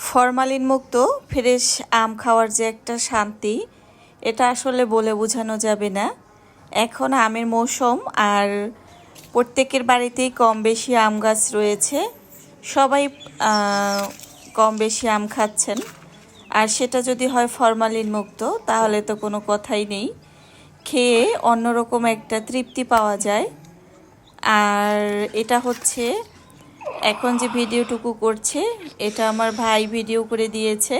Formalin মুক্ত fresh আম খাওয়ার যে একটা শান্তি, এটা আসলে বলে বোঝানো যাবে না। এখন আমের মৌসুম, আর প্রত্যেকের বাড়িতেই কম বেশি আম গাছ রয়েছে। সবাই কম বেশি আম খাচ্ছেন, আর সেটা যদি হয় ফরমালিন মুক্ত তাহলে তো কোনো কথাই নেই। খেয়ে অন্যরকম একটা তৃপ্তি পাওয়া যায়। আর এটা হচ্ছে এখন যে ভিডিওটুকু করছে, এটা আমার ভাই ভিডিও করে দিয়েছে।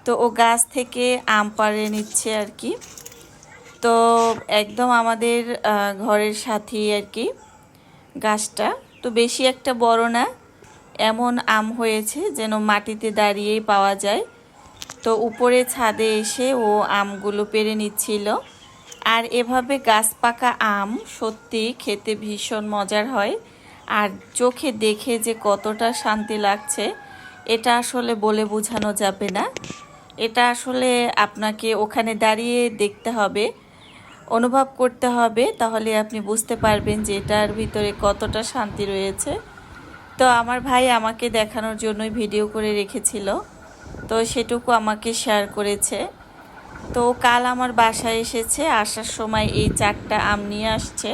তো ও গাছ থেকে আম পাড়ে নিচ্ছে আর কি। তো একদম আমাদের ঘরের সাথেই আর কি গাছটা। তো বেশি একটা বড় না, এমন আম হয়েছে যেন মাটিতে দাঁড়িয়েই পাওয়া যায়। তো উপরে ছাদে এসে ও আমগুলো পেড়ে নিচ্ছিল। আর এভাবে গাছ পাকা আম সত্যি খেতে ভীষণ মজার হয়। আর চোখে দেখে যে কতটা শান্তি লাগছে, এটা আসলে বলে বোঝানো যাবে না। এটা আসলে আপনাকে ওখানে দাঁড়িয়ে দেখতে হবে, অনুভব করতে হবে, তাহলে আপনি বুঝতে পারবেন যে এটার ভিতরে কতটা শান্তি রয়েছে। তো আমার ভাই আমাকে দেখানোর জন্যই ভিডিও করে রেখেছিল, তো সেটুকু আমাকে শেয়ার করেছে। তো কাল আমার বাসায় এসেছে, আসার সময় এই 4টা আম নিয়ে আসছে।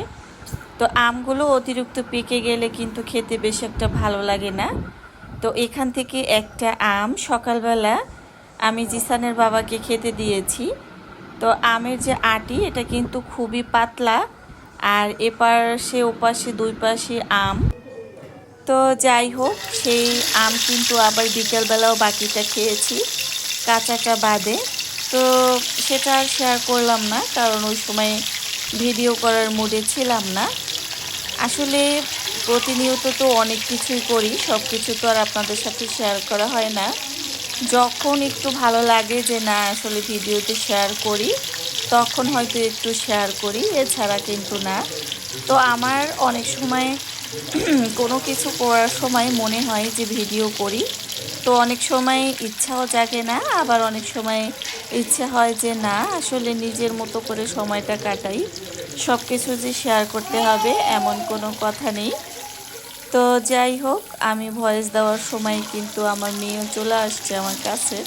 তো আমগুলো অতিরিক্ত পেকে গেলে কিন্তু খেতে বেশ একটা ভালো লাগে না। তো এখান থেকে একটা আম সকালবেলা আমি জিসানের বাবাকে খেতে দিয়েছি। তো আমের যে আটি, এটা কিন্তু খুবই পাতলা, আর এপাশে ওপাশে দুই পাশে আম। তো যাই হোক, সেই আম কিন্তু আবার বিকেলবেলাও বাকিটা খেয়েছি, কাঁচাটা বাদে। তো সেটা আর শেয়ার করলাম না, কারণ ওই সময় ভিডিও করার মুডে ছিলাম না। আসলে প্রতিনিয়ত তো অনেক কিছুই করি, সব কিছু তো আর আপনাদের সাথে শেয়ার করা হয় না। যখন একটু ভালো লাগে যে না আসলে ভিডিওতে শেয়ার করি, তখন হয়তো একটু শেয়ার করি, এছাড়া কিন্তু না। তো আমার অনেক সময় কোনো কিছু করার সময় মনে হয় যে ভিডিও করি, তো অনেক সময় ইচ্ছাও জাগে না, আবার অনেক সময় ইচ্ছে হয় যে না আসলে নিজের মতো করে সময়টা কাটাই, সব কিছু যে শেয়ার করতে হবে এমন কোনো কথা নেই। তো যাই হোক, আমি ভয়েস দেওয়ার সময় কিন্তু আমার মেয়েও চলে আসছে আমার কাছে।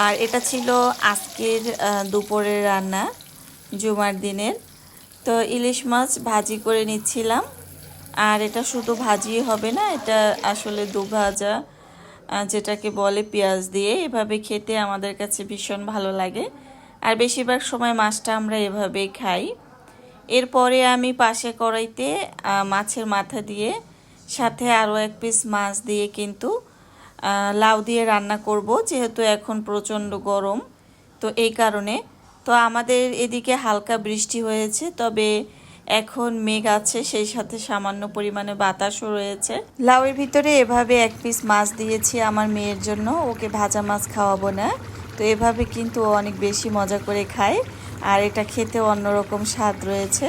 আর এটা ছিল আজকের দুপুরের রান্না, জুমার দিনের। তো ইলিশ মাছ ভাজি করে নিচ্ছিলাম। আর এটা শুধু ভাজিই হবে না, এটা আসলে দুভাজা, যেটাকে বলে পেঁয়াজ দিয়ে। এভাবে খেতে আমাদের কাছে ভীষণ ভালো লাগে, আর বেশিরভাগ সময় মাছটা আমরা এভাবেই খাই। এরপরে আমি পাশে কড়াইতে মাছের মাথা দিয়ে সাথে আরও এক পিস মাছ দিয়ে কিন্তু লাউ দিয়ে রান্না করব, যেহেতু এখন প্রচণ্ড গরম, তো এই কারণে। তো আমাদের এদিকে হালকা বৃষ্টি হয়েছে, তবে এখন মেঘ আছে, সেই সাথে সামান্য পরিমাণে বাতাসও রয়েছে। লাউয়ের ভিতরে এভাবে এক পিস মাছ দিয়েছি আমার মেয়ের জন্য, ওকে ভাজা মাছ খাওয়াবো না। তো এভাবে কিন্তু অনেক বেশি মজা করে খায়, আর এটা খেতে অন্যরকম স্বাদ রয়েছে।